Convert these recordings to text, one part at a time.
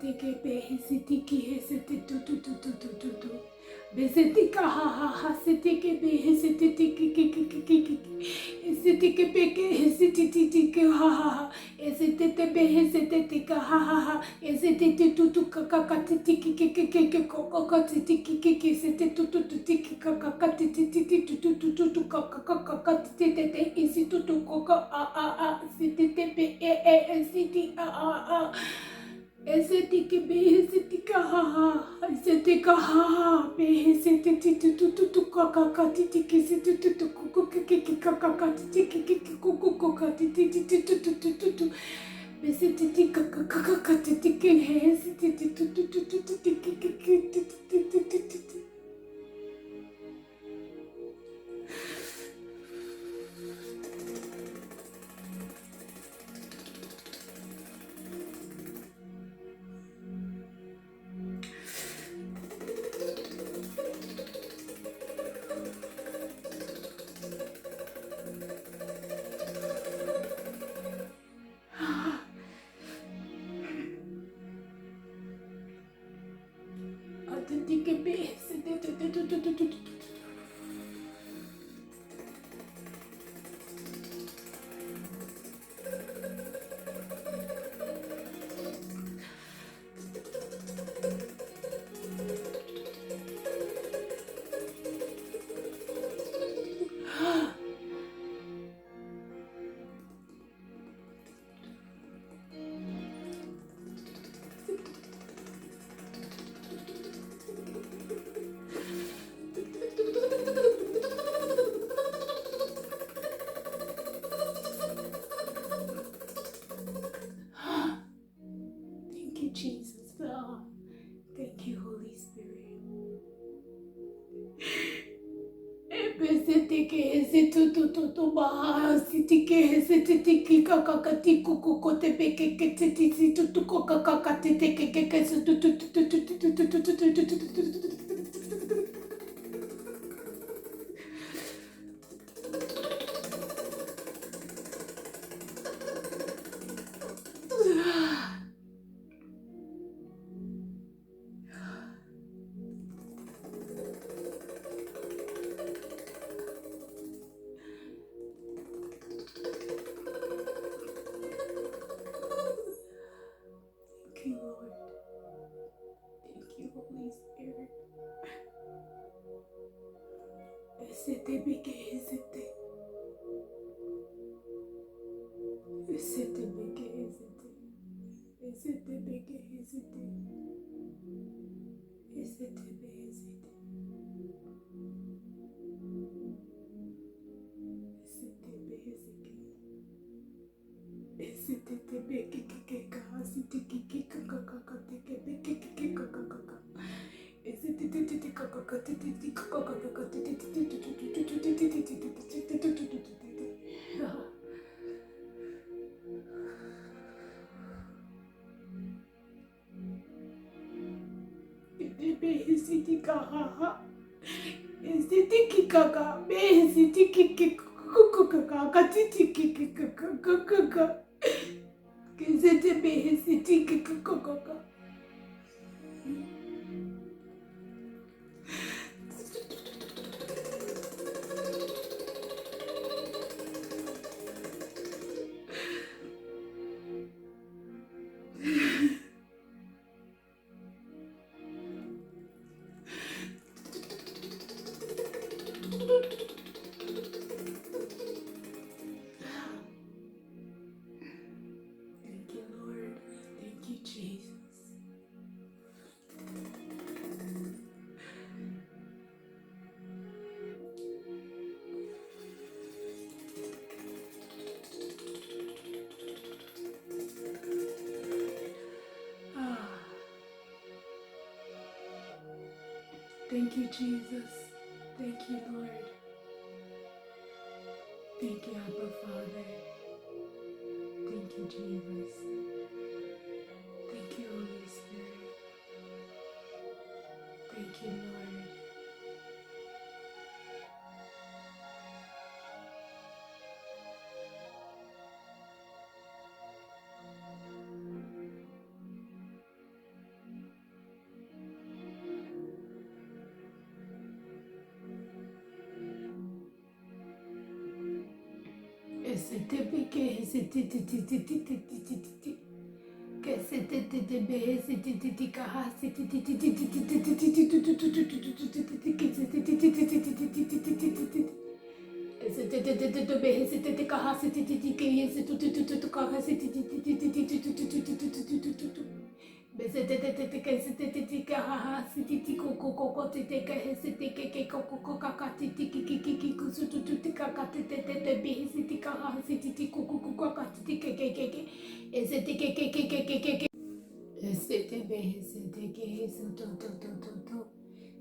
Besete ke behesiti ki hesete tu tu tu tu tu tu tu. Besete ka ha ha ha sete ke behesete ti ki. Esete ke beke hesete ti ti ke ha ha ha. Esete te behesete ti ka ha ha ha. Esete te tu tu ka ka ka ti ti ki ko ko ka ti ti ki sete tu tu tu ti ki ka ka ka ti ti ti ti tu tu tu tu tu ka ka ka ka ti ti te te isi tu tu ko ka a sete te be e siti a. Estetika be estetika ha ha estetika ha ha be estetika tu tu tu tu ka ka ka ti ti ki tu tu tu ku ku ki ka ka ka ti ti ki ku ku ku ka ti ti ti tu tu tu tu tu be estetika ka ka ka ka ti ti ki he estetika tu tu tu tu tu ti ki ti ti ti ti ti. Estetika be estetika tu tu tu tu tu. Thank you, Jesus. Thank you, Holy Spirit. Besete ese tu tu tu tu ba siti ke ese ti ki ka ka ka ti ku ku ko te pe ke te ti si tu tu ko ka ka ka te te ke su tu tu tu tu tu tu tu tu tu tu tu tu tu tu. Thank you, Lord. Thank you, Holy Spirit. Esete beke esete. Esete beke esete. Esete beke esete. Esete be esete. Esete be esete. Esete te beke ke ka asite ki ka ka ka ka te ke beke ke ka ka ka ka. Esete te te te ka ka ka te te te ka ka ka ka te te te te te te te te te te te te. Esete ka ha ha. Esete ki ka ka be esete ki ka ka ka ka te te ki ka ka ka ka. Esete be esete ki ka ka ka. Thank you, Lord. Thank you, Jesus. Thank you, Jesus. Thank you, Lord. Thank you, Abba Father. Thank you, Jesus. Thank you, Holy Spirit. Thank you, Lord.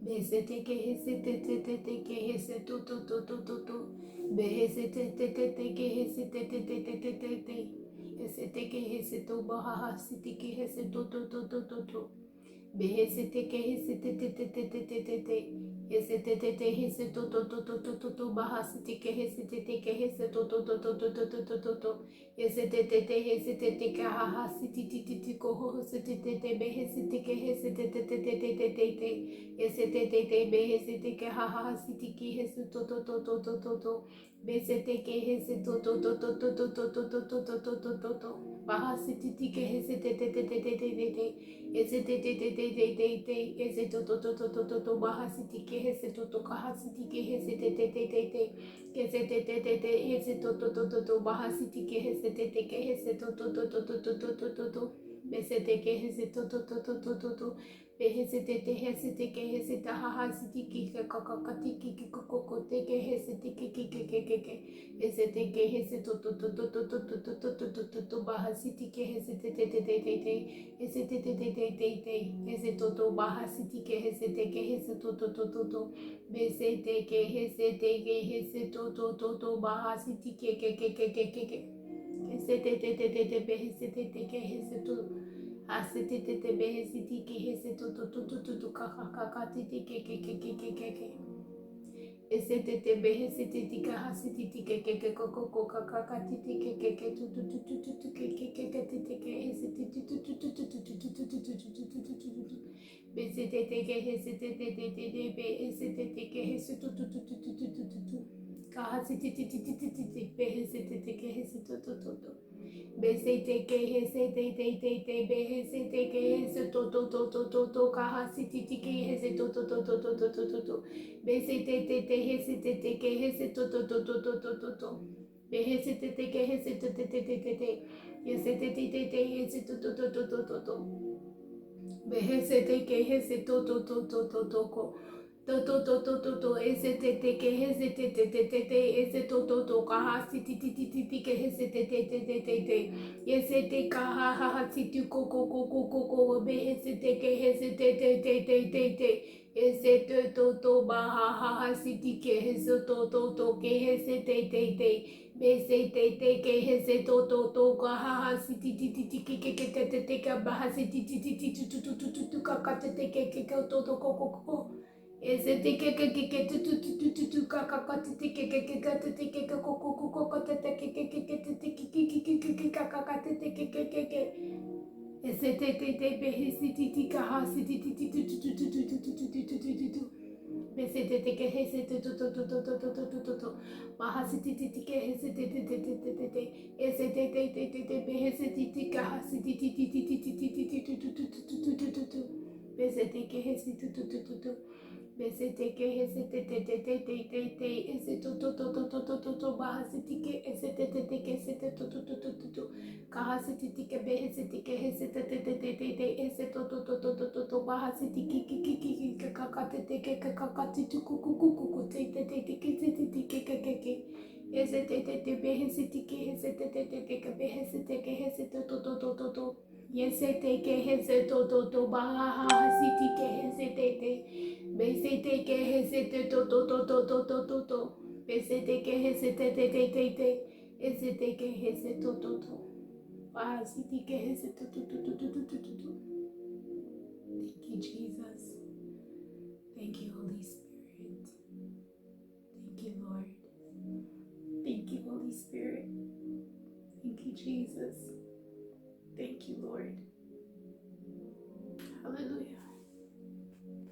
Besete que hese te te te te que hese tu tu tu tu tu tu. Behese te te te te que hese te te te te te te te. Hese te que hese tu baha siti que hese tu tu tu tu tu tu. Behese te que hese te te te te te te te te. Hese te te te hese tu tu tu tu tu tu tu baha siti que hese te te que hese tu tu tu tu tu tu tu tu tu tu. Hese te te te hese te te que ha ha siti ti ti ti ko ho hese te te te behese te que hese te te te te te te te te. STT BST que haha siti ki hesu to BST ke hese to Baha siti ti ke hese te STT Baha siti ke hese kaha siti ke hese STT hese Baha siti ke hese ke hese BST ke hese Behesete te hesete ke hesete haha siti ki ke kakakati ki ki kokote ke hesete ke hesete ke hesete to baha siti ke hesete te hesete te hesete to baha siti ke hesete to besete ke hesete to baha siti ke hesete te behesete ke hesete Asiti te behesiti ki hesitu tu kakakakati ke. Esete te behesiti ti kahasiti ke koko kakakati ke tu ke hesiti Besete te ke hesite te be esete te ke hesitu kahasiti behesite te ke hesitu Besete que hese te behesete que hese kaha siti que hese besete te hese te que hese behesete te que hese hese te hese behesete que hese ese te que ese ese caja si que ese ese te caja jaja si tu be ese que ese ese baja jaja si que ese que ese bese que ese caja si que baja si que Esete ke tu kakakati ke kokokokokotete ke esete behesiti kahasiti besete ke hesete bahasiti ke hesete esete behesiti kahasiti besete ke hesete Besete que hesete ese bahasiti que esete que esete kahasiti que behesiti que hesete ese bahasiti que kakate que kakati kukukuku que esete behesiti que hesete que behesite que hesete Yesete que hesete bahasiti que hesete Besete que hesete Besete que hesete Esete que hesete Bahasiti que hesete Thank you, Jesus. Thank you, Holy Spirit. Thank you, Lord. Thank you, Holy Spirit. Thank you, Jesus. Thank you, Lord. Hallelujah.